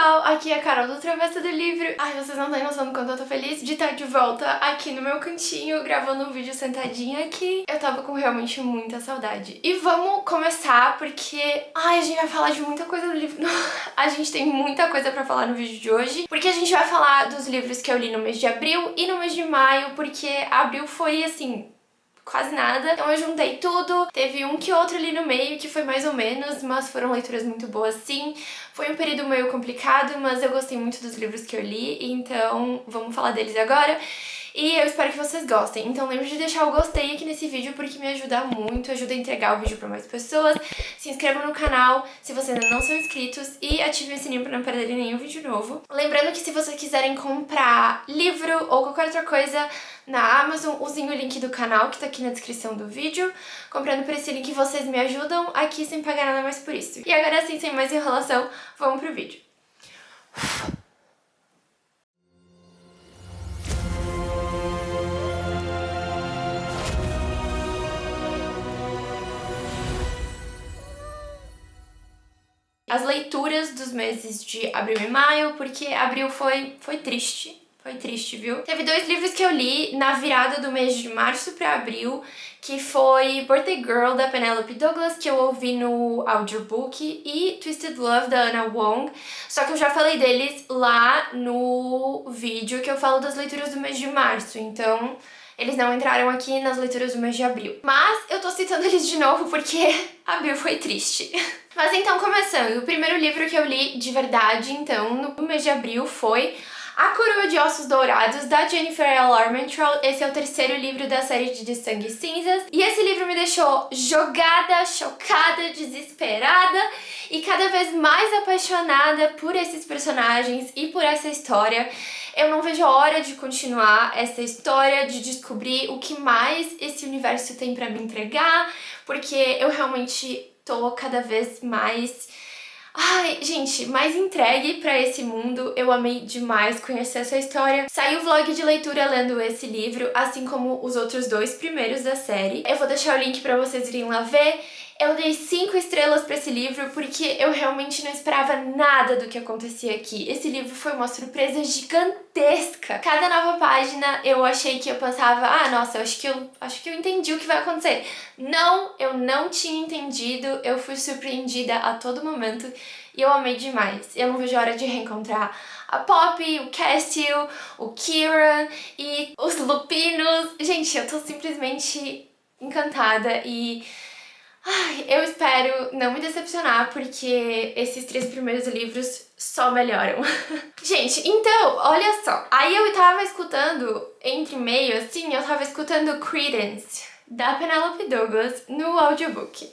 pessoal, aqui é a Carol do Travessa do Livro. Ai, vocês não têm noção do quanto eu tô feliz de estar de volta aqui no meu cantinho, gravando um vídeo sentadinha aqui. Eu tava com realmente muita saudade. E vamos começar porque, ai, a gente vai falar de muita coisa do livro. A gente tem muita coisa pra falar no vídeo de hoje, porque a gente vai falar dos livros que eu li no mês de abril e no mês de maio, porque abril foi, assim, quase nada. Então eu juntei tudo, teve um que outro ali no meio que foi mais ou menos, mas foram leituras muito boas sim. Foi um período meio complicado, mas eu gostei muito dos livros que eu li, então vamos falar deles agora. E eu espero que vocês gostem. Então lembre de deixar o gostei aqui nesse vídeo porque me ajuda muito, ajuda a entregar o vídeo para mais pessoas. Se inscrevam no canal se vocês ainda não são inscritos e ativem o sininho para não perderem nenhum vídeo novo. Lembrando que se vocês quiserem comprar livro ou qualquer outra coisa na Amazon, usem o link do canal que tá aqui na descrição do vídeo. Comprando por esse link vocês me ajudam aqui sem pagar nada mais por isso. E agora sim, sem mais enrolação, vamos pro vídeo. As leituras dos meses de abril e maio, porque abril foi triste. Foi triste, viu? Teve dois livros que eu li na virada do mês de março pra abril, que foi Birthday Girl, da Penelope Douglas, que eu ouvi no audiobook, e Twisted Love, da Anna Wong. Só que eu já falei deles lá no vídeo que eu falo das leituras do mês de março, então eles não entraram aqui nas leituras do mês de abril. Mas eu tô citando eles de novo porque abril foi triste. Mas então, começando, o primeiro livro que eu li de verdade, então, no mês de abril foi A Coroa de Ossos Dourados, da Jennifer L. Armentrout. Esse é o terceiro livro da série de Sangue e Cinzas. E esse livro me deixou jogada, chocada, desesperada e cada vez mais apaixonada por esses personagens e por essa história. Eu não vejo a hora de continuar essa história, de descobrir o que mais esse universo tem pra me entregar, porque eu realmente tô cada vez mais... Ai, gente, mais entregue pra esse mundo. Eu amei demais conhecer essa história. Saiu o vlog de leitura lendo esse livro, assim como os outros dois primeiros da série. Eu vou deixar o link pra vocês irem lá ver. Eu dei 5 estrelas pra esse livro porque eu realmente não esperava nada do que acontecia aqui. Esse livro foi uma surpresa gigantesca. Cada nova página eu achei que eu pensava, ah, nossa, eu acho que eu entendi o que vai acontecer. Não, eu não tinha entendido, eu fui surpreendida a todo momento e eu amei demais. Eu não vejo a hora de reencontrar a Poppy, o Castiel, o Kieran e os Lupinos. Gente, eu tô simplesmente encantada e... ai, eu espero não me decepcionar, porque esses 3 primeiros livros só melhoram. Gente, então, olha só. Aí eu tava escutando, entre meio, assim, eu tava escutando Credence, da Penelope Douglas, no audiobook.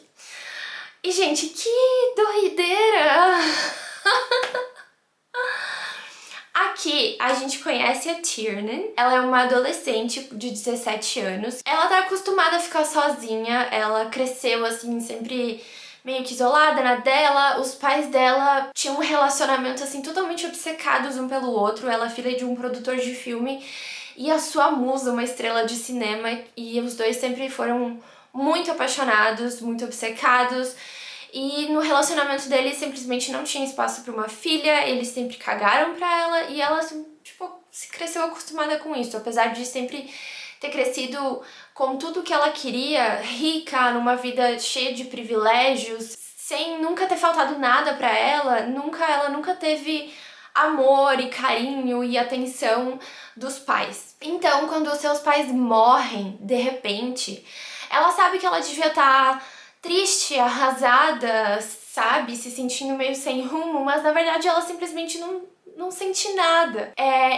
E, gente, que doideira! Aqui a gente conhece a Tiernan. Ela é uma adolescente de 17 anos. Ela tá acostumada a ficar sozinha, ela cresceu assim, sempre meio que isolada na dela. Os pais dela tinham um relacionamento assim totalmente obcecados um pelo outro. Ela é filha de um produtor de filme e a sua musa, uma estrela de cinema, e os dois sempre foram muito apaixonados, muito obcecados. E no relacionamento deles simplesmente não tinha espaço para uma filha, eles sempre cagaram pra ela e ela, tipo, se cresceu acostumada com isso, apesar de sempre ter crescido com tudo que ela queria, rica, numa vida cheia de privilégios, sem nunca ter faltado nada pra ela, ela nunca teve amor e carinho e atenção dos pais. Então, quando os seus pais morrem, de repente, ela sabe que ela devia estar triste, arrasada, sabe? Se sentindo meio sem rumo, mas na verdade ela simplesmente não sente nada.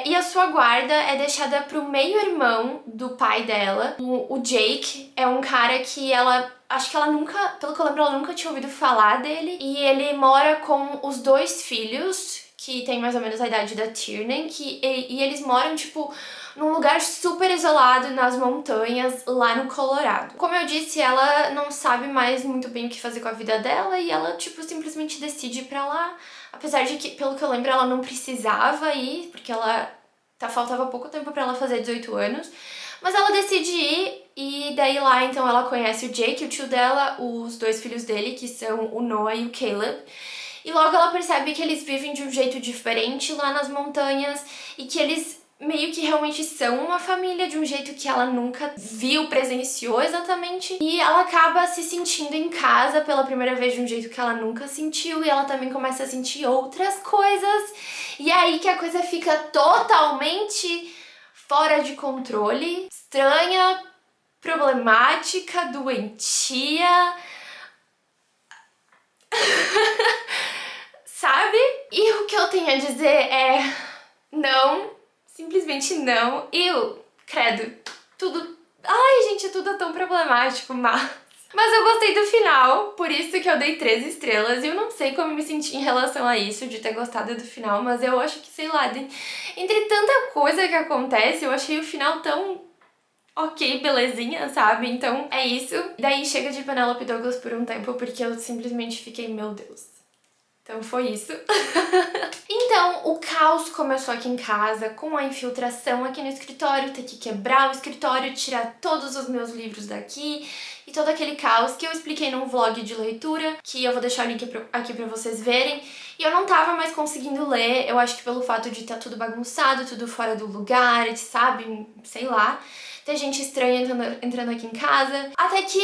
E a sua guarda é deixada pro meio-irmão do pai dela. O Jake é um cara que acho que ela nunca, pelo que eu lembro, ela nunca tinha ouvido falar dele. E ele mora com os 2 filhos, que tem mais ou menos a idade da Tiernan, e eles moram, tipo, num lugar super isolado nas montanhas lá no Colorado. Como eu disse, ela não sabe mais muito bem o que fazer com a vida dela e ela, tipo, simplesmente decide ir pra lá. Apesar de que, pelo que eu lembro, ela não precisava ir, porque faltava pouco tempo pra ela fazer 18 anos. Mas ela decide ir e daí lá, então, ela conhece o Jake, o tio dela, os 2 filhos dele, que são o Noah e o Caleb. E logo ela percebe que eles vivem de um jeito diferente lá nas montanhas e que eles meio que realmente são uma família de um jeito que ela nunca viu, presenciou exatamente. E ela acaba se sentindo em casa pela primeira vez de um jeito que ela nunca sentiu, e ela também começa a sentir outras coisas. E é aí que a coisa fica totalmente fora de controle, estranha, problemática, doentia. Sabe? E o que eu tenho a dizer é não. Simplesmente não. Credo, tudo... Ai, gente, tudo é tão problemático, mas eu gostei do final, por isso que eu dei 3 estrelas. E eu não sei como me senti em relação a isso, de ter gostado do final, mas eu acho que, sei lá, entre tanta coisa que acontece, eu achei o final tão... ok, belezinha, sabe? Então é isso. Daí chega de Penélope Douglas por um tempo, porque eu simplesmente fiquei, meu Deus. Então foi isso. Então, o caos começou aqui em casa, com a infiltração aqui no escritório, ter que quebrar o escritório, tirar todos os meus livros daqui e todo aquele caos que eu expliquei num vlog de leitura, que eu vou deixar o link aqui pra vocês verem. E eu não tava mais conseguindo ler, eu acho que pelo fato de estar tudo bagunçado, tudo fora do lugar, sabe? Sei lá. Ter gente estranha entrando aqui em casa. Até que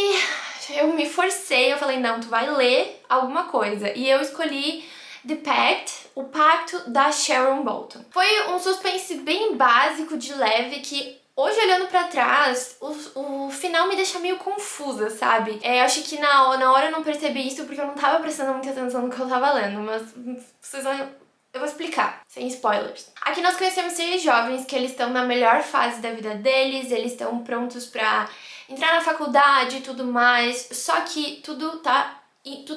eu me forcei, eu falei, não, tu vai ler alguma coisa. E eu escolhi The Pact, o Pacto da Sharon Bolton. Foi um suspense bem básico, de leve, que hoje olhando pra trás, o final me deixa meio confusa, sabe? Eu acho que na hora eu não percebi isso porque eu não tava prestando muita atenção no que eu tava lendo, mas vocês vão... Eu vou explicar, sem spoilers. Aqui nós conhecemos 6 jovens que eles estão na melhor fase da vida deles, eles estão prontos pra entrar na faculdade e tudo mais, só que tudo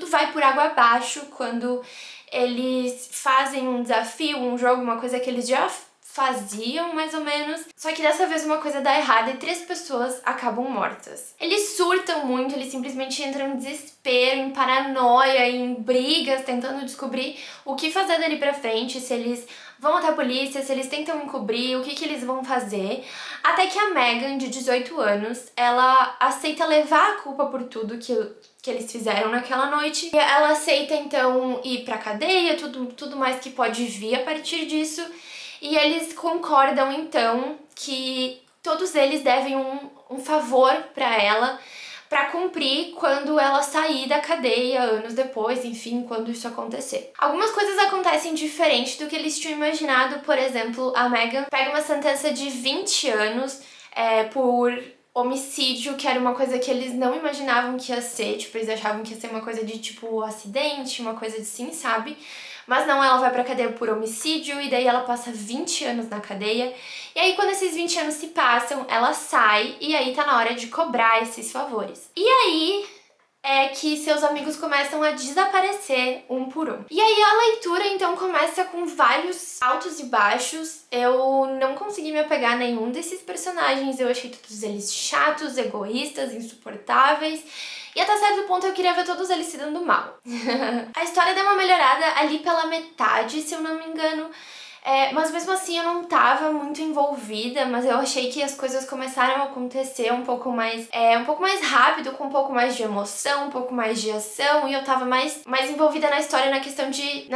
vai por água abaixo quando eles fazem um desafio, um jogo, uma coisa que eles já faziam, mais ou menos. Só que dessa vez uma coisa dá errado e 3 pessoas acabam mortas. Eles surtam muito, eles simplesmente entram em desespero, em paranoia, em brigas, tentando descobrir o que fazer dali pra frente, se eles vão até a polícia, se eles tentam encobrir, o que eles vão fazer. Até que a Megan, de 18 anos, ela aceita levar a culpa por tudo que eles fizeram naquela noite. E ela aceita, então, ir pra cadeia, tudo mais que pode vir a partir disso. E eles concordam, então, que todos eles devem um favor pra ela, pra cumprir quando ela sair da cadeia anos depois, enfim, quando isso acontecer. Algumas coisas acontecem diferente do que eles tinham imaginado. Por exemplo, a Megan pega uma sentença de 20 anos por homicídio, que era uma coisa que eles não imaginavam que ia ser, tipo, eles achavam que ia ser uma coisa de, tipo, acidente, uma coisa assim, sabe? Mas não, ela vai pra cadeia por homicídio e daí ela passa 20 anos na cadeia. E aí quando esses 20 anos se passam, ela sai e aí tá na hora de cobrar esses favores. E aí é que seus amigos começam a desaparecer um por um. E aí a leitura então começa com vários altos e baixos. Eu não consegui me apegar a nenhum desses personagens, eu achei todos eles chatos, egoístas, insuportáveis. E até certo ponto eu queria ver todos eles se dando mal. A história deu uma melhorada ali pela metade, se eu não me engano. Mas mesmo assim eu não tava muito envolvida, mas eu achei que as coisas começaram a acontecer um pouco mais rápido, com um pouco mais de emoção, um pouco mais de ação, e eu tava mais envolvida na história, na questão de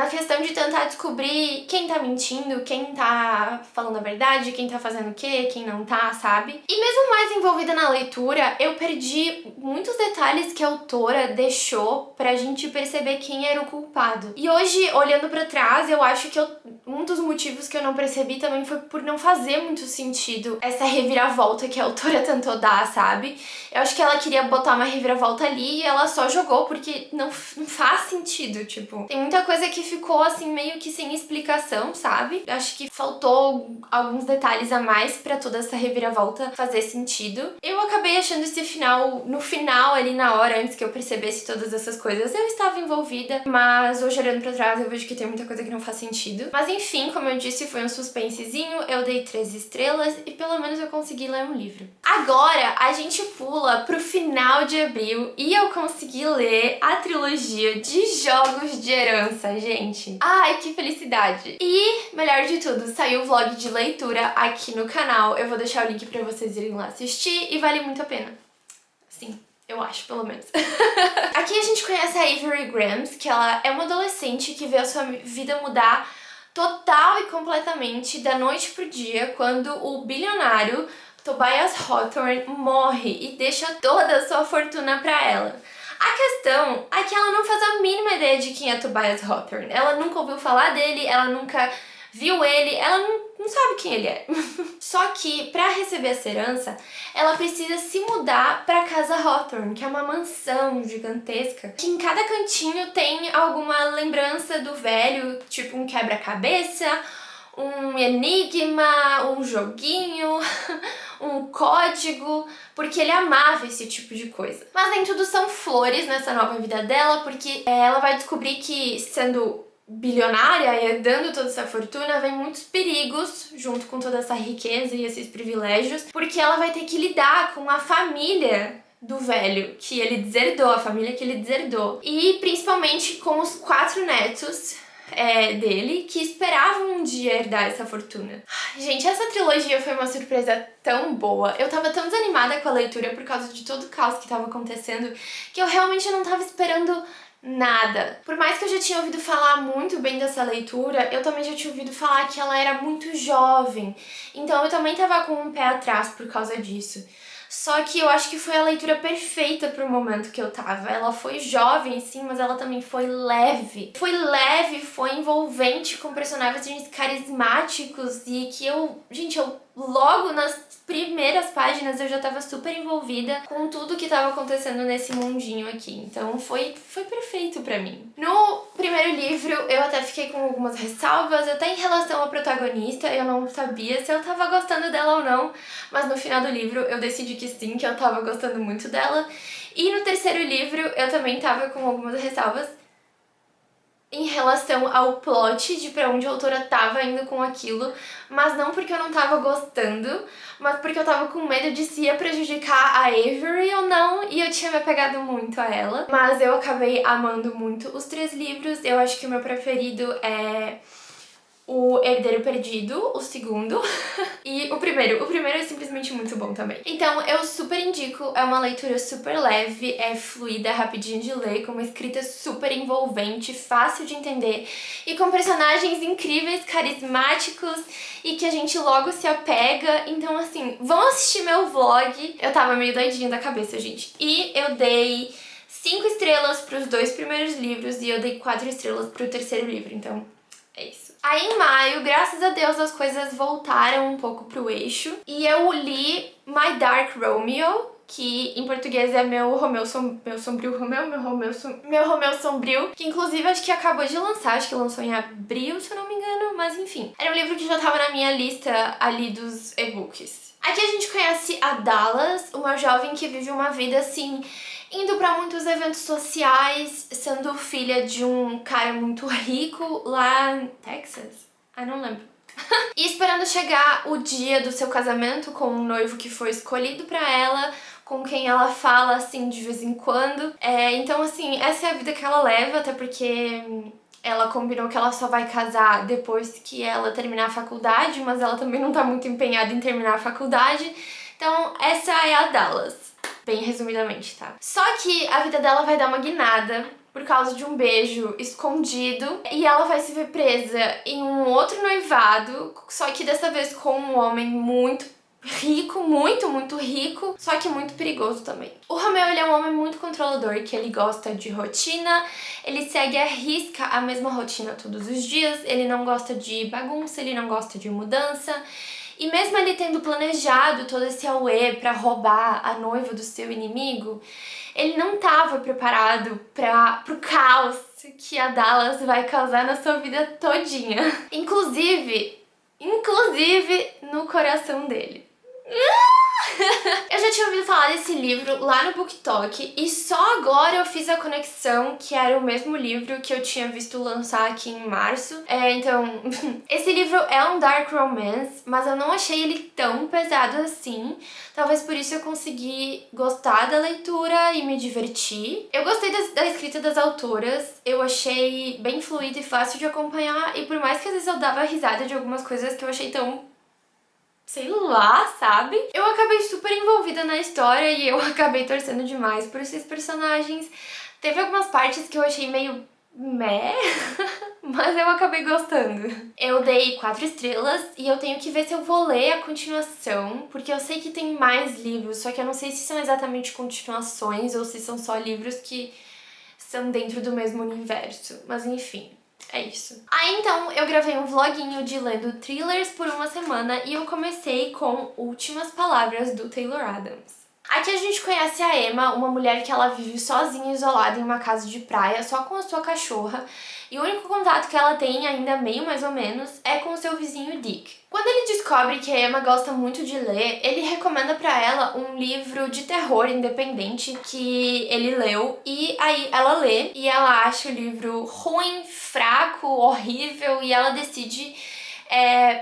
tentar descobrir quem tá mentindo, quem tá falando a verdade, quem tá fazendo o quê, quem não tá, sabe? E mesmo mais envolvida na leitura, eu perdi muitos detalhes que a autora deixou pra gente perceber quem era o culpado. E hoje, olhando pra trás, eu acho que um dos motivos que eu não percebi também foi por não fazer muito sentido essa reviravolta que a autora tentou dar, sabe? Eu acho que ela queria botar uma reviravolta ali e ela só jogou porque não faz sentido, tipo. Tem muita coisa que ficou assim meio que sem explicação, sabe? Eu acho que faltou alguns detalhes a mais pra toda essa reviravolta fazer sentido. Eu acabei achando esse final, no final ali na hora, antes que eu percebesse todas essas coisas, eu estava envolvida, mas hoje olhando pra trás eu vejo que tem muita coisa que não faz sentido. Mas enfim, como eu disse, foi um suspensezinho, eu dei 3 estrelas e pelo menos eu consegui ler um livro. Agora a gente pula pro final de abril e eu consegui ler a trilogia de Jogos de Herança, gente. Ai, que felicidade! E, melhor de tudo, saiu o vlog de leitura aqui no canal. Eu vou deixar o link pra vocês irem lá assistir e vale muito a pena. Sim. Eu acho, pelo menos. Aqui a gente conhece a Avery Grams, que ela é uma adolescente que vê a sua vida mudar total e completamente da noite pro dia, quando o bilionário Tobias Hawthorne morre e deixa toda a sua fortuna pra ela. A questão é que ela não faz a mínima ideia de quem é Tobias Hawthorne. Ela nunca ouviu falar dele, ela nunca viu ele, ela não sabe quem ele é. Só que, pra receber essa herança, ela precisa se mudar pra casa Hawthorne, que é uma mansão gigantesca, que em cada cantinho tem alguma lembrança do velho, tipo um quebra-cabeça, um enigma, um joguinho, um código, porque ele amava esse tipo de coisa. Mas nem tudo são flores nessa nova vida dela, porque ela vai descobrir que, sendo bilionária e herdando toda essa fortuna, vem muitos perigos junto com toda essa riqueza e esses privilégios, porque ela vai ter que lidar com a família do velho que ele deserdou, a família que ele deserdou, e principalmente com os 4 netos dele, que esperavam um dia herdar essa fortuna. Gente, essa trilogia foi uma surpresa tão boa. Eu tava tão desanimada com a leitura por causa de todo o caos que tava acontecendo, que eu realmente não tava esperando nada. Por mais que eu já tinha ouvido falar muito bem dessa leitura, eu também já tinha ouvido falar que ela era muito jovem. Então eu também tava com um pé atrás por causa disso. Só que eu acho que foi a leitura perfeita pro momento que eu tava. Ela foi jovem, sim, mas ela também foi leve. Foi leve, foi envolvente, com personagens carismáticos e que gente, eu logo nas primeiras páginas eu já tava super envolvida com tudo que tava acontecendo nesse mundinho aqui. Então foi perfeito pra mim. No primeiro livro eu até fiquei com algumas ressalvas, até em relação à protagonista. Eu não sabia se eu tava gostando dela ou não, mas no final do livro eu decidi que sim, que eu tava gostando muito dela. E no terceiro livro eu também tava com algumas ressalvas em relação ao plot de pra onde a autora tava indo com aquilo, mas não porque eu não tava gostando, mas porque eu tava com medo de se ia prejudicar a Avery ou não, e eu tinha me apegado muito a ela. Mas eu acabei amando muito os 3 livros. Eu acho que o meu preferido é O Herdeiro Perdido, o segundo, e o primeiro. O primeiro é simplesmente muito bom também. Então eu super indico, é uma leitura super leve, é fluida, rapidinho de ler, com uma escrita super envolvente, fácil de entender e com personagens incríveis, carismáticos e que a gente logo se apega. Então assim, vão assistir meu vlog. Eu tava meio doidinha da cabeça, gente. E eu dei 5 estrelas pros 2 primeiros livros e eu dei 4 estrelas pro terceiro livro, então é isso. Aí em maio, graças a Deus, as coisas voltaram um pouco pro eixo e eu li My Dark Romeo, que em português é Meu Romeu Sombrio Romeu, Meu Romeu Sombrio, que inclusive acho que acabou de lançar, acho que lançou em abril, se eu não me engano, mas enfim. Era um livro que já tava na minha lista ali dos e-books. Aqui a gente conhece a Dallas, uma jovem que vive uma vida assim, indo pra muitos eventos sociais, sendo filha de um cara muito rico lá em Texas. Ah, não lembro. E esperando chegar o dia do seu casamento com um noivo que foi escolhido pra ela, com quem ela fala assim de vez em quando. Então assim, essa é a vida que ela leva, até porque ela combinou que ela só vai casar depois que ela terminar a faculdade, mas ela também não tá muito empenhada em terminar a faculdade. Então essa é a Dallas. Bem resumidamente, tá? Só que a vida dela vai dar uma guinada por causa de um beijo escondido e ela vai se ver presa em um outro noivado, só que dessa vez com um homem muito rico, muito rico, só que muito perigoso também. O Romeu, ele é um homem muito controlador, que ele gosta de rotina, ele segue à risca a mesma rotina todos os dias, ele não gosta de bagunça, ele não gosta de mudança. E mesmo ele tendo planejado todo esse auê pra roubar a noiva do seu inimigo, ele não estava preparado pro caos que a Dallas vai causar na sua vida todinha. Inclusive no coração dele. Eu já tinha ouvido falar desse livro lá no BookTok e só agora eu fiz a conexão que era o mesmo livro que eu tinha visto lançar aqui em março. Então, esse livro é um dark romance, mas eu não achei ele tão pesado assim. Talvez por isso eu consegui gostar da leitura e me divertir. Eu gostei da escrita das autoras, eu achei bem fluido e fácil de acompanhar, e por mais que às vezes eu dava risada de algumas coisas que eu achei tão sei lá, sabe? Eu acabei super envolvida na história e eu acabei torcendo demais por esses personagens. Teve algumas partes que eu achei meio meh, mas eu acabei gostando. Eu dei 4 estrelas e eu tenho que ver se eu vou ler a continuação, porque eu sei que tem mais livros, só que eu não sei se são exatamente continuações ou se são só livros que são dentro do mesmo universo. Mas enfim, é isso. Aí então eu gravei um vloguinho de lendo thrillers por uma semana e eu comecei com Últimas Palavras do Taylor Adams. Aqui a gente conhece a Emma, uma mulher que ela vive sozinha, isolada em uma casa de praia, só com a sua cachorra, e o único contato que ela tem, ainda meio mais ou menos, é com o seu vizinho Dick. Quando ele descobre que a Emma gosta muito de ler, ele recomenda pra ela um livro de terror independente que ele leu, e aí ela lê e ela acha o livro ruim, fraco, horrível, e ela decide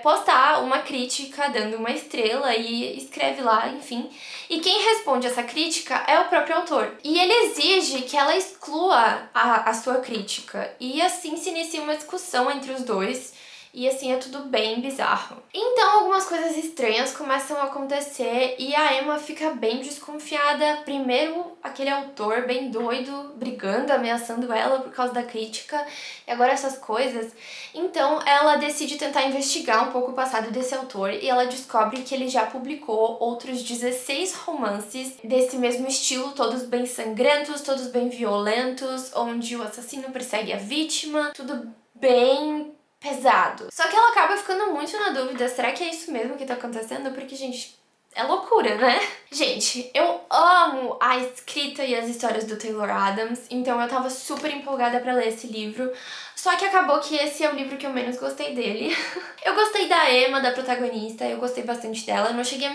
postar uma crítica dando uma estrela e escreve lá, enfim. E quem responde essa crítica é o próprio autor. E ele exige que ela exclua a sua crítica. E assim se inicia uma discussão entre os dois. E assim é tudo bem bizarro. Então algumas coisas estranhas começam a acontecer e a Emma fica bem desconfiada. Primeiro, aquele autor bem doido, brigando, ameaçando ela por causa da crítica. E agora essas coisas. Então ela decide tentar investigar um pouco o passado desse autor e ela descobre que ele já publicou outros 16 romances desse mesmo estilo, todos bem sangrentos, todos bem violentos, onde o assassino persegue a vítima, tudo bem pesado. Só que ela acaba ficando muito na dúvida, será que é isso mesmo que tá acontecendo? Porque, gente, é loucura, né? Gente, eu amo a escrita e as histórias do Taylor Adams, então eu tava super empolgada pra ler esse livro. Só que acabou que esse é o livro que eu menos gostei dele. Eu gostei da Emma, da protagonista, eu gostei bastante dela. Eu não cheguei a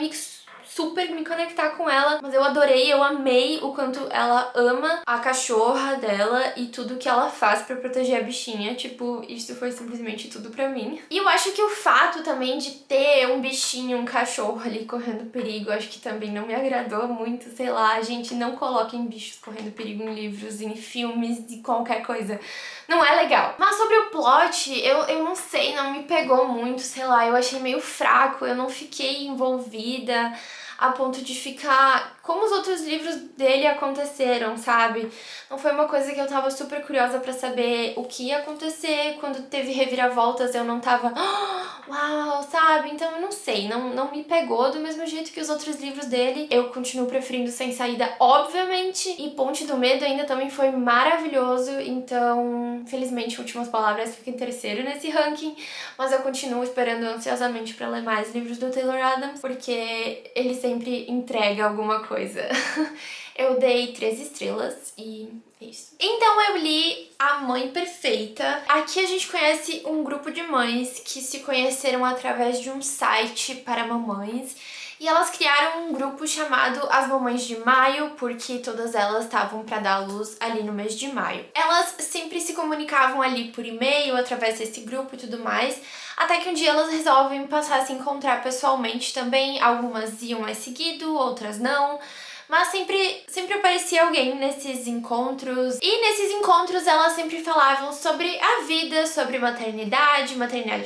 super me conectar com ela, mas eu adorei, eu amei o quanto ela ama a cachorra dela e tudo que ela faz pra proteger a bichinha, tipo, isso foi simplesmente tudo pra mim. E eu acho que o fato também de ter um bichinho, um cachorro ali correndo perigo, acho que também não me agradou muito, sei lá, gente, não coloquem bichos correndo perigo em livros, em filmes, de qualquer coisa. Não é legal. Mas sobre o plot, eu não sei, não me pegou muito, sei lá, eu achei meio fraco, eu não fiquei envolvida a ponto de ficar como os outros livros dele aconteceram, sabe? Não foi uma coisa que eu tava super curiosa pra saber o que ia acontecer, quando teve reviravoltas eu não tava, uau, sabe? Então eu não sei, não me pegou do mesmo jeito que os outros livros dele. Eu continuo preferindo Sem Saída, obviamente, e Ponte do Medo ainda também foi maravilhoso, então, felizmente, Últimas Palavras fica em terceiro nesse ranking, mas eu continuo esperando ansiosamente pra ler mais livros do Taylor Adams, porque ele sempre entrega alguma coisa. Eu dei 3 estrelas e é isso. Então eu li A Mãe Perfeita. Aqui a gente conhece um grupo de mães que se conheceram através de um site para mamães. E elas criaram um grupo chamado As Mamães de Maio, porque todas elas estavam para dar à luz ali no mês de maio. Elas sempre se comunicavam ali por e-mail, através desse grupo e tudo mais, até que um dia elas resolvem passar a se encontrar pessoalmente também. Algumas iam mais seguido, outras não. Mas sempre aparecia alguém nesses encontros. E nesses encontros elas sempre falavam sobre a vida, sobre maternidade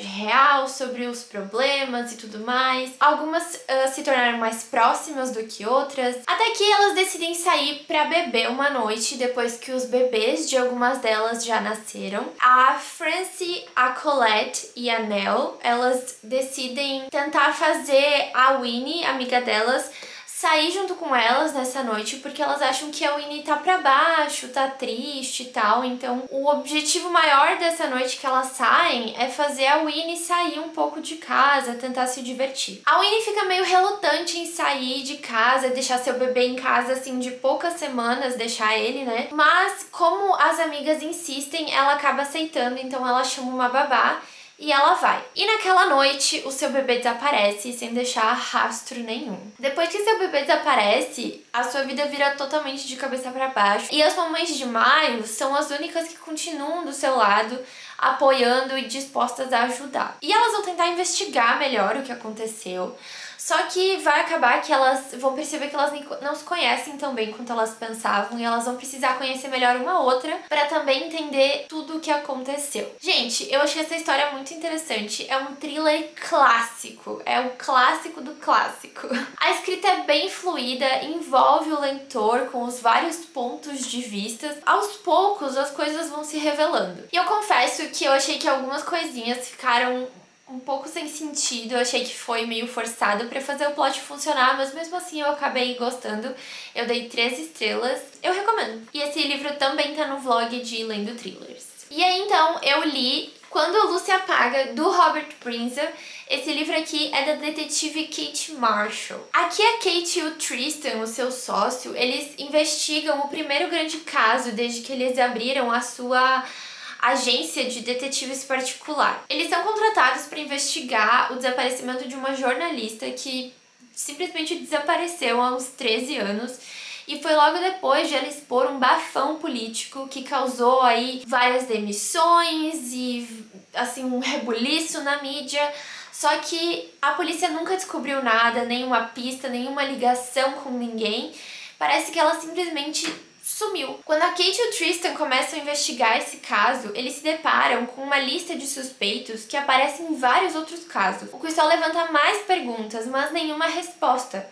real, sobre os problemas e tudo mais. Algumas se tornaram mais próximas do que outras. Até que elas decidem sair pra beber uma noite, depois que os bebês de algumas delas já nasceram. A Francie, a Colette e a Nell, elas decidem tentar fazer a Winnie, amiga delas, sair junto com elas nessa noite, porque elas acham que a Winnie tá pra baixo, tá triste e tal. Então, o objetivo maior dessa noite que elas saem é fazer a Winnie sair um pouco de casa, tentar se divertir. A Winnie fica meio relutante em sair de casa, deixar seu bebê em casa, assim, de poucas semanas, deixar ele, né? Mas, como as amigas insistem, ela acaba aceitando, então ela chama uma babá e ela vai. E naquela noite, o seu bebê desaparece sem deixar rastro nenhum. Depois que seu bebê desaparece, a sua vida vira totalmente de cabeça para baixo. E as mamães de maio são as únicas que continuam do seu lado, apoiando e dispostas a ajudar. E elas vão tentar investigar melhor o que aconteceu. Só que vai acabar que elas vão perceber que elas não se conhecem tão bem quanto elas pensavam e elas vão precisar conhecer melhor uma outra pra também entender tudo o que aconteceu. Gente, eu achei essa história muito interessante. É um thriller clássico. É o clássico do clássico. A escrita é bem fluida, envolve o leitor com os vários pontos de vista. Aos poucos, as coisas vão se revelando. E eu confesso que eu achei que algumas coisinhas ficaram um pouco sem sentido, eu achei que foi meio forçado pra fazer o plot funcionar, mas mesmo assim eu acabei gostando. Eu dei 3 estrelas, eu recomendo. E esse livro também tá no vlog de Lendo Thrillers. E aí então eu li Quando a Luz se Apaga, do Robert Brinza. Esse livro aqui é da detetive Kate Marshall. Aqui a Kate e o Tristan, o seu sócio, eles investigam o primeiro grande caso desde que eles abriram a sua agência de detetives particular. Eles são contratados para investigar o desaparecimento de uma jornalista que simplesmente desapareceu há uns 13 anos. E foi logo depois de ela expor um bafão político que causou aí várias demissões e assim um rebuliço na mídia. Só que a polícia nunca descobriu nada, nenhuma pista, nenhuma ligação com ninguém. Parece que ela simplesmente sumiu. Quando a Kate e o Tristan começam a investigar esse caso, eles se deparam com uma lista de suspeitos que aparece em vários outros casos, o que só levanta mais perguntas, mas nenhuma resposta.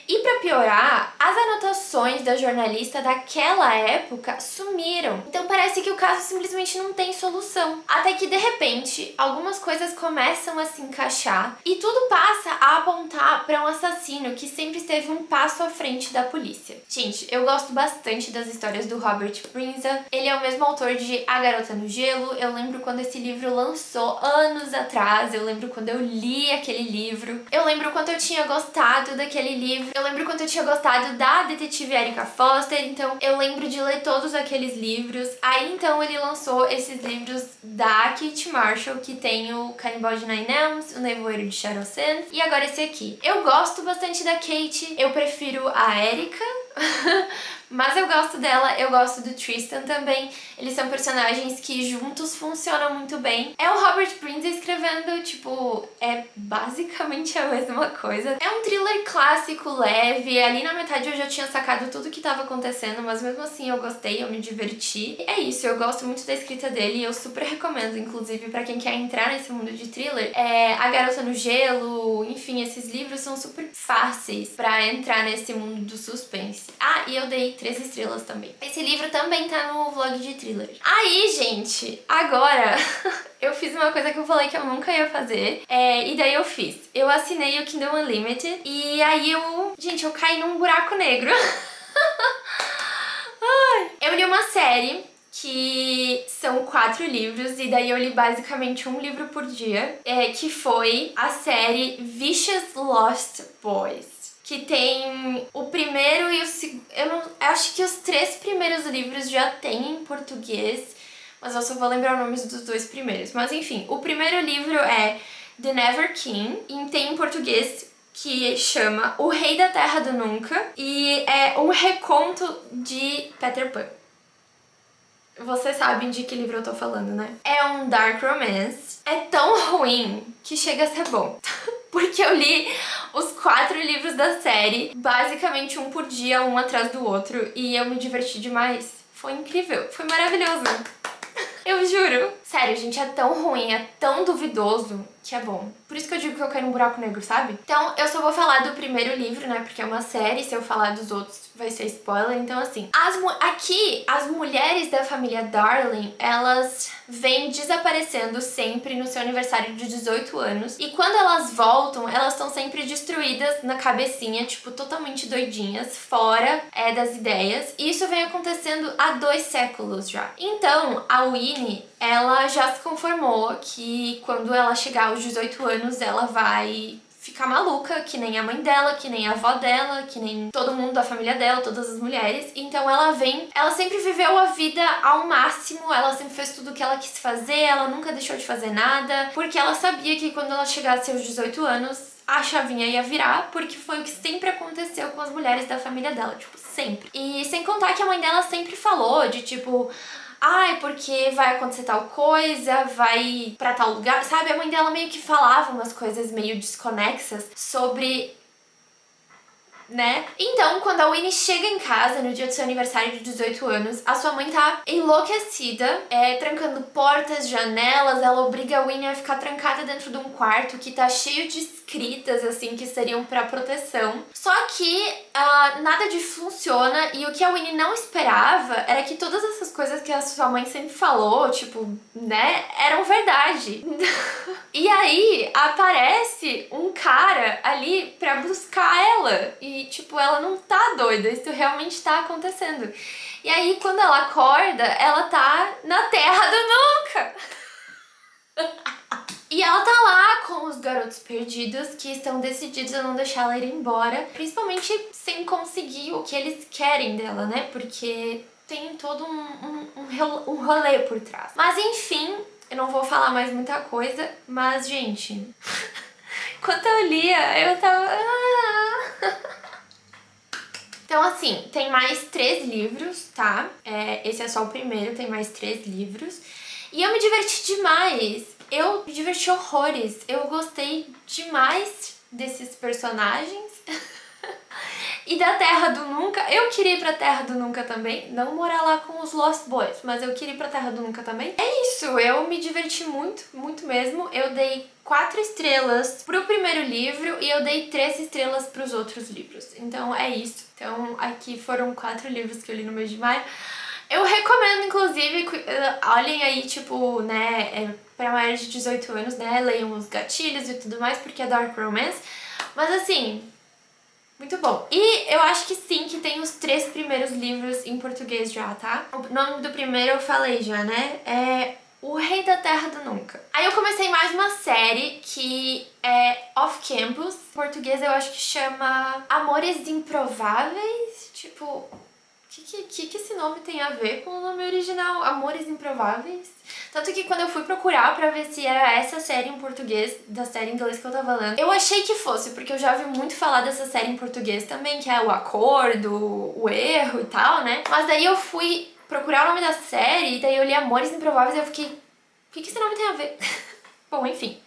E pra piorar, as anotações da jornalista daquela época sumiram. Então parece que o caso simplesmente não tem solução. Até que de repente, algumas coisas começam a se encaixar e tudo passa a apontar para um assassino que sempre esteve um passo à frente da polícia. Gente, eu gosto bastante das histórias do Robert Brinza. Ele é o mesmo autor de A Garota no Gelo. Eu lembro quando esse livro lançou anos atrás. Eu lembro quando eu li aquele livro. Eu lembro quando eu tinha gostado daquele livro. Eu lembro quando eu tinha gostado da detetive Erica Foster, então eu lembro de ler todos aqueles livros. Aí então ele lançou esses livros da Kate Marshall, que tem o Cannibal de Nine Elms, o Nevoeiro de Shadow Sands e agora esse aqui. Eu gosto bastante da Kate, eu prefiro a Erica, mas eu gosto dela, eu gosto do Tristan também. Eles são personagens que juntos funcionam muito bem. É o Robert Brinza escrevendo, tipo, é basicamente a mesma coisa. É um thriller clássico, leve. Ali na metade eu já tinha sacado tudo que tava acontecendo, mas mesmo assim eu gostei, eu me diverti. É isso, eu gosto muito da escrita dele e eu super recomendo, inclusive, pra quem quer entrar nesse mundo de thriller. A Garota no Gelo, enfim, esses livros são super fáceis pra entrar nesse mundo do suspense. Ah, e eu dei 3 estrelas também. Esse livro também tá no vlog de thriller. Aí, gente, agora eu fiz uma coisa que eu falei que eu nunca ia fazer, e daí eu fiz. Eu assinei o Kindle Unlimited e aí gente, eu caí num buraco negro. Ai. Eu li uma série que são 4 livros, e daí eu li basicamente um livro por dia, que foi a série Vicious Lost Boys. Que tem o primeiro e o segundo. Eu acho que os 3 primeiros livros já tem em português, mas eu só vou lembrar os nomes dos 2 primeiros. Mas enfim, o primeiro livro é The Never King, e tem em português que chama O Rei da Terra do Nunca, e é um reconto de Peter Pan. Vocês sabem de que livro eu tô falando, né? É um dark romance. É tão ruim que chega a ser bom. Porque eu li os 4 livros da série, basicamente um por dia, um atrás do outro, e eu me diverti demais. Foi incrível, foi maravilhoso. Eu juro. Sério, gente, é tão ruim, é tão duvidoso que é bom. Por isso que eu digo que eu caio num buraco negro, sabe? Então, eu só vou falar do primeiro livro, né? Porque é uma série, se eu falar dos outros vai ser spoiler. Então, assim, aqui, as mulheres da família Darling, elas vêm desaparecendo sempre no seu aniversário de 18 anos. E quando elas voltam, elas estão sempre destruídas na cabecinha, tipo, totalmente doidinhas, fora das ideias. E isso vem acontecendo há 2 séculos já. Então, a Winnie, ela já se conformou que quando ela chegar aos 18 anos, ela vai ficar maluca, que nem a mãe dela, que nem a avó dela, que nem todo mundo da família dela, todas as mulheres. Então ela sempre viveu a vida ao máximo, ela sempre fez tudo o que ela quis fazer, ela nunca deixou de fazer nada, porque ela sabia que quando ela chegasse aos 18 anos, a chavinha ia virar, porque foi o que sempre aconteceu com as mulheres da família dela, tipo, sempre. E sem contar que a mãe dela sempre falou de, tipo, ai, porque vai acontecer tal coisa, vai pra tal lugar, sabe? A mãe dela meio que falava umas coisas meio desconexas sobre, né? Então, quando a Winnie chega em casa no dia do seu aniversário de 18 anos, a sua mãe tá enlouquecida, trancando portas, janelas, ela obriga a Winnie a ficar trancada dentro de um quarto que tá cheio de escritas, assim, que seriam pra proteção. Só que nada disso funciona e o que a Winnie não esperava era que todas essas coisas que a sua mãe sempre falou, tipo, né, eram verdade. E aí aparece um cara ali pra buscar ela. E, tipo, ela não tá doida, isso realmente tá acontecendo. E aí, quando ela acorda, ela tá na Terra do Nunca. E ela tá lá com os garotos perdidos que estão decididos a não deixar ela ir embora, principalmente sem conseguir o que eles querem dela, né? Porque tem todo um rolê por trás. Mas enfim, eu não vou falar mais muita coisa, mas gente, enquanto eu lia, eu tava... Então, assim, tem mais 3 livros, tá? Esse é só o primeiro, tem mais 3 livros. E eu me diverti demais. Eu me diverti horrores. Eu gostei demais desses personagens. E da Terra do Nunca. Eu queria ir pra Terra do Nunca também. Não morar lá com os Lost Boys, mas eu queria ir pra Terra do Nunca também. É isso, eu me diverti muito, muito mesmo. Eu dei 4 estrelas pro primeiro livro e eu dei 3 estrelas pros outros livros. Então é isso. Então aqui foram 4 livros que eu li no mês de maio. Eu recomendo, inclusive, olhem aí, tipo, né, pra maiores de 18 anos, né, leiam os gatilhos e tudo mais, porque é Dark Romance. Mas assim, muito bom. E eu acho que sim, que tem os 3 primeiros livros em português já, tá? O nome do primeiro eu falei já, né? É O Rei da Terra do Nunca. Aí eu comecei mais uma série que é Off Campus. Em português eu acho que chama Amores Improváveis. Tipo, o que esse nome tem a ver com o nome original? Amores Improváveis? Tanto que quando eu fui procurar pra ver se era essa série em português, da série em inglês que eu tava lendo, eu achei que fosse, porque eu já ouvi muito falar dessa série em português também, que é O Acordo, O Erro e tal, né? Mas daí eu fui procurar o nome da série, e daí eu li Amores Improváveis e eu fiquei, o que esse nome tem a ver? Bom, enfim,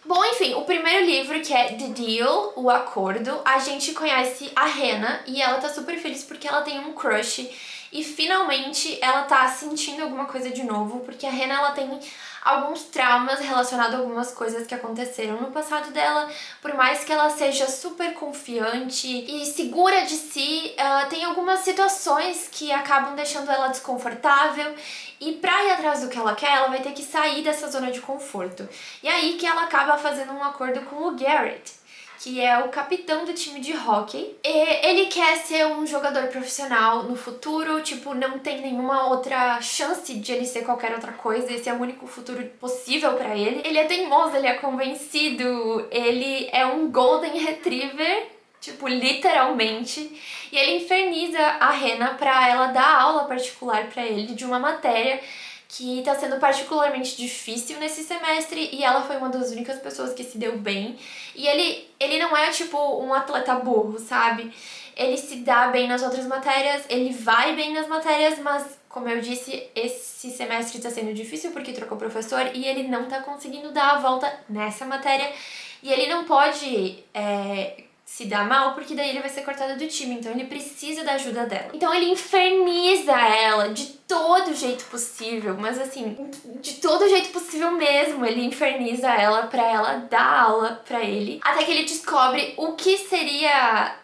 o primeiro livro, que é The Deal, O Acordo, a gente conhece a Hannah e ela tá super feliz porque ela tem um crush e finalmente ela tá sentindo alguma coisa de novo, porque a Hannah, ela tem alguns traumas relacionados a algumas coisas que aconteceram no passado dela. Por mais que ela seja super confiante e segura de si, tem algumas situações que acabam deixando ela desconfortável. E pra ir atrás do que ela quer, ela vai ter que sair dessa zona de conforto. E aí que ela acaba fazendo um acordo com o Garrett, que é o capitão do time de hóquei. E ele quer ser um jogador profissional no futuro, tipo, não tem nenhuma outra chance de ele ser qualquer outra coisa, esse é o único futuro possível pra ele. Ele é teimoso, ele é convencido, ele é um Golden Retriever, tipo, literalmente, e ele inferniza a Hannah pra ela dar aula particular pra ele de uma matéria que tá sendo particularmente difícil nesse semestre e ela foi uma das únicas pessoas que se deu bem. E ele não é, tipo, um atleta burro, sabe? Ele se dá bem nas outras matérias, ele vai bem nas matérias, mas, como eu disse, esse semestre tá sendo difícil porque trocou professor e ele não tá conseguindo dar a volta nessa matéria. E ele não pode se dar mal, porque daí ele vai ser cortado do time, então ele precisa da ajuda dela. Então ele inferniza ela de todo jeito possível, mas assim, de todo jeito possível mesmo, ele inferniza ela pra ela dar aula pra ele, até que ele descobre o que seria,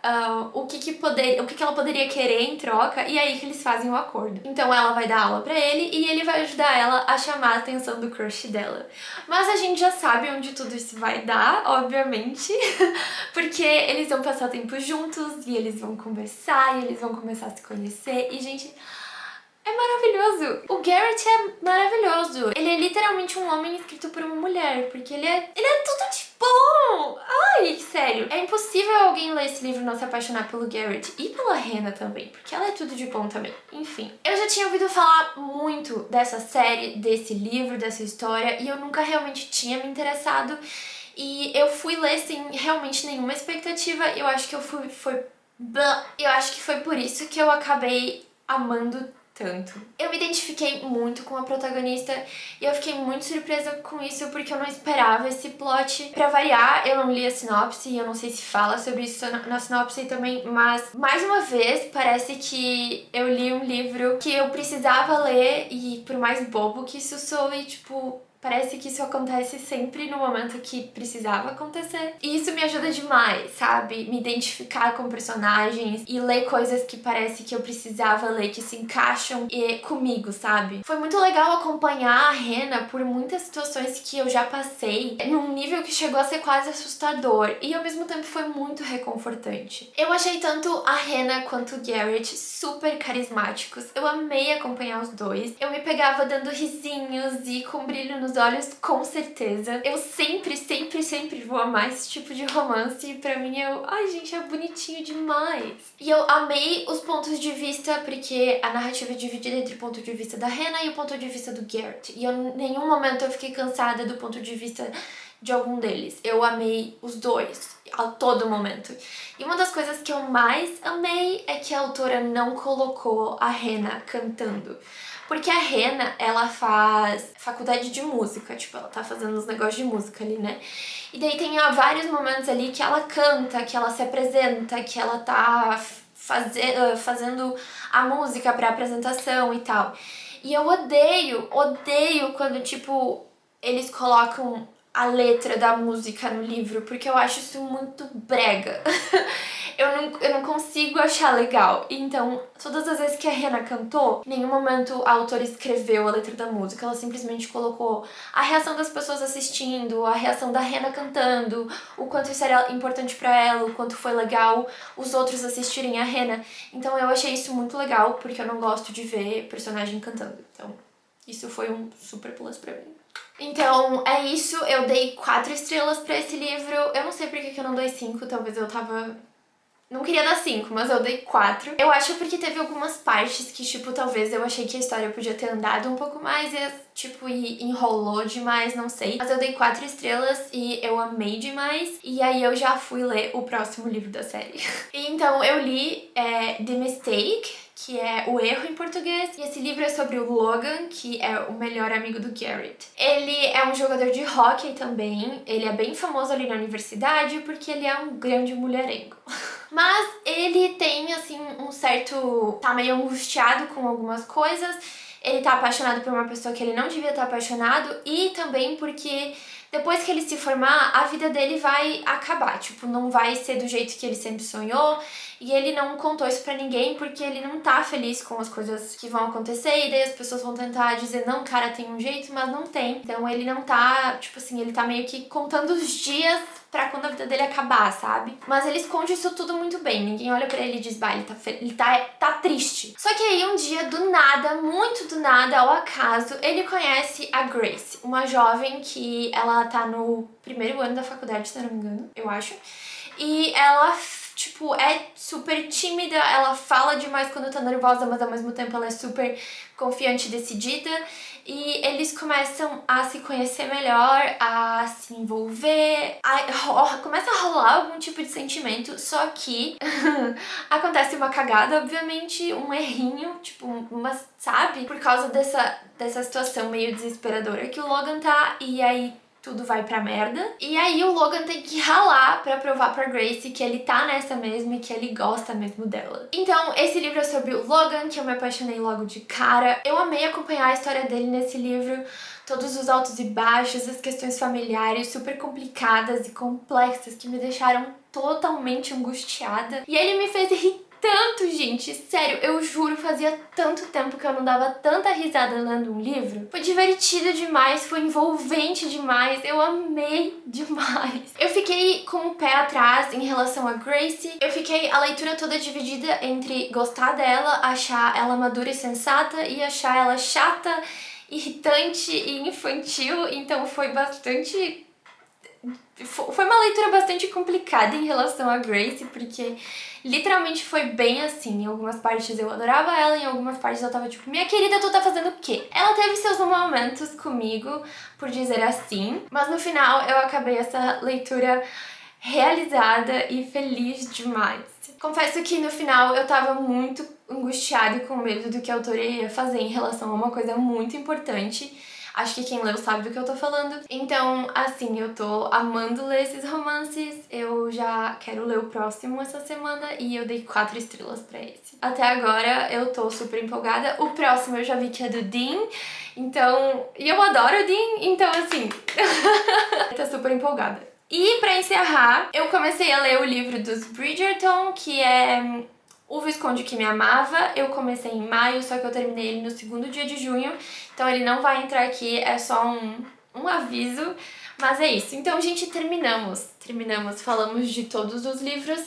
o que ela poderia querer em troca, e aí que eles fazem o acordo. Então ela vai dar aula pra ele e ele vai ajudar ela a chamar a atenção do crush dela. Mas a gente já sabe onde tudo isso vai dar, obviamente, porque eles vão passar tempo juntos e eles vão conversar e eles vão começar a se conhecer e, gente, é maravilhoso. O Garrett é maravilhoso. Ele é literalmente um homem escrito por uma mulher, porque ele é tudo de bom. Ai, sério. É impossível alguém ler esse livro e não se apaixonar pelo Garrett e pela Hannah também, porque ela é tudo de bom também. Enfim, eu já tinha ouvido falar muito dessa série, desse livro, dessa história, e eu nunca realmente tinha me interessado. E eu fui ler sem realmente nenhuma expectativa. Eu acho que eu acho que foi por isso que eu acabei amando tanto. Eu me identifiquei muito com a protagonista e eu fiquei muito surpresa com isso porque eu não esperava esse plot. Pra variar, eu não li a sinopse e eu não sei se fala sobre isso na sinopse também, mas mais uma vez parece que eu li um livro que eu precisava ler e por mais bobo que isso soe, tipo, parece que isso acontece sempre no momento que precisava acontecer. E isso me ajuda demais, sabe? Me identificar com personagens e ler coisas que parece que eu precisava ler, que se encaixam comigo, sabe? Foi muito legal acompanhar a Hannah por muitas situações que eu já passei, num nível que chegou a ser quase assustador. E ao mesmo tempo foi muito reconfortante. Eu achei tanto a Hannah quanto o Garrett super carismáticos. Eu amei acompanhar os dois. Eu me pegava dando risinhos e com brilho nos olhos, com certeza. Eu sempre vou amar esse tipo de romance. E pra mim, ai, gente, é bonitinho demais. E eu amei os pontos de vista, porque a narrativa é dividida entre o ponto de vista da Hannah e o ponto de vista do Garrett. E em nenhum momento eu fiquei cansada do ponto de vista de algum deles. Eu amei os dois, a todo momento. E uma das coisas que eu mais amei é que a autora não colocou a Hannah cantando. Porque a Hannah, ela faz faculdade de música, tipo, ela tá fazendo uns negócios de música ali, né? E daí tem vários momentos ali que ela canta, que ela se apresenta, que ela tá fazendo a música pra apresentação e tal. E eu odeio quando, tipo, eles colocam a letra da música no livro, porque eu acho isso muito brega. Eu não consigo achar legal. Então, todas as vezes que a Hannah cantou, em nenhum momento a autora escreveu a letra da música, ela simplesmente colocou a reação das pessoas assistindo, a reação da Hannah cantando, o quanto isso era importante pra ela, o quanto foi legal os outros assistirem a Hannah. Então eu achei isso muito legal, porque eu não gosto de ver personagem cantando. Então, isso foi um super plus pra mim. Então, é isso. Eu dei 4 estrelas pra esse livro. Eu não sei por que eu não dei 5, talvez eu tava... Não queria dar 5, mas eu dei 4. Eu acho porque teve algumas partes que, tipo, talvez eu achei que a história podia ter andado um pouco mais e, tipo, enrolou demais, não sei. Mas eu dei 4 estrelas e eu amei demais. E aí eu já fui ler o próximo livro da série. E então eu li The Mistake, que é O Erro em português, e esse livro é sobre o Logan, que é o melhor amigo do Garrett. Ele é um jogador de hóquei também, ele é bem famoso ali na universidade porque ele é um grande mulherengo. Mas ele tem, assim, um certo... tá meio angustiado com algumas coisas, ele tá apaixonado por uma pessoa que ele não devia estar apaixonado e também porque depois que ele se formar, a vida dele vai acabar, tipo, não vai ser do jeito que ele sempre sonhou e ele não contou isso pra ninguém porque ele não tá feliz com as coisas que vão acontecer e daí as pessoas vão tentar dizer, não, cara, tem um jeito, mas não tem. Então ele não tá, tipo assim, ele tá meio que contando os dias pra quando a vida dele acabar, sabe? Mas ele esconde isso tudo muito bem. Ninguém olha pra ele e diz, bah, ele tá triste. Só que aí um dia, do nada, muito do nada, ao acaso, ele conhece a Grace, uma jovem que ela tá no primeiro ano da faculdade, se eu não me engano, eu acho. E ela, tipo, é super tímida, ela fala demais quando tá nervosa, mas ao mesmo tempo ela é super confiante e decidida. E eles começam a se conhecer melhor, a se envolver, começa a rolar algum tipo de sentimento, só que acontece uma cagada, obviamente, um errinho, tipo, sabe? Por causa dessa situação meio desesperadora que o Logan tá, e aí tudo vai pra merda. E aí o Logan tem que ralar pra provar pra Grace que ele tá nessa mesmo e que ele gosta mesmo dela. Então, esse livro é sobre o Logan, que eu me apaixonei logo de cara. Eu amei acompanhar a história dele nesse livro, todos os altos e baixos, as questões familiares super complicadas e complexas que me deixaram totalmente angustiada. E ele me fez rir tanto, gente, sério, eu juro, fazia tanto tempo que eu não dava tanta risada lendo um livro. Foi divertido demais, foi envolvente demais, eu amei demais. Eu fiquei com o pé atrás em relação a Grace, eu fiquei a leitura toda dividida entre gostar dela, achar ela madura e sensata e achar ela chata, irritante e infantil, então foi bastante... Foi uma leitura bastante complicada em relação a Grace, porque literalmente foi bem assim. Em algumas partes eu adorava ela, em algumas partes eu tava tipo, minha querida, tu tá fazendo o quê? Ela teve seus momentos comigo, por dizer assim, mas no final eu acabei essa leitura realizada e feliz demais. Confesso que no final eu tava muito angustiada e com medo do que a autora ia fazer em relação a uma coisa muito importante. Acho que quem leu sabe do que eu tô falando. Então, assim, eu tô amando ler esses romances. Eu já quero ler o próximo essa semana e eu dei 4 estrelas pra esse. Até agora eu tô super empolgada. O próximo eu já vi que é do Dean. Então... E eu adoro o Dean, então assim... tô super empolgada. E pra encerrar, eu comecei a ler o livro dos Bridgerton, que é... O Visconde que Me Amava. Eu comecei em maio, só que eu terminei ele no 2º dia de junho, então ele não vai entrar aqui, é só um aviso, mas é isso. Então, gente, terminamos, falamos de todos os livros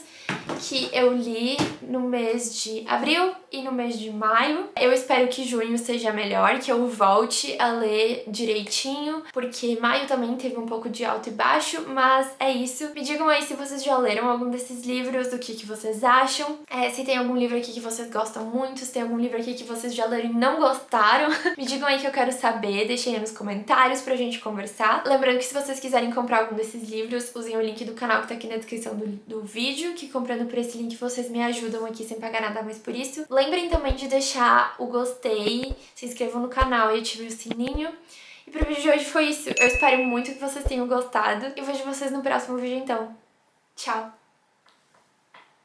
que eu li no mês de abril e no mês de maio. Eu espero que junho seja melhor, que eu volte a ler direitinho, porque maio também teve um pouco de alto e baixo, mas é isso. Me digam aí se vocês já leram algum desses livros, o que vocês acham, se tem algum livro aqui que vocês gostam muito, se tem algum livro aqui que vocês já leram e não gostaram. Me digam aí que eu quero saber, deixem aí nos comentários pra gente conversar. Lembrando que se vocês quiserem comprar algum desses livros, usem o link do canal que tá aqui na descrição do vídeo, que comprando por esse link vocês me ajudam aqui sem pagar nada mais por isso. Lembrem também de deixar o gostei, se inscrevam no canal e ativem o sininho. E pro vídeo de hoje foi isso. Eu espero muito que vocês tenham gostado e vejo vocês no próximo vídeo então. Tchau!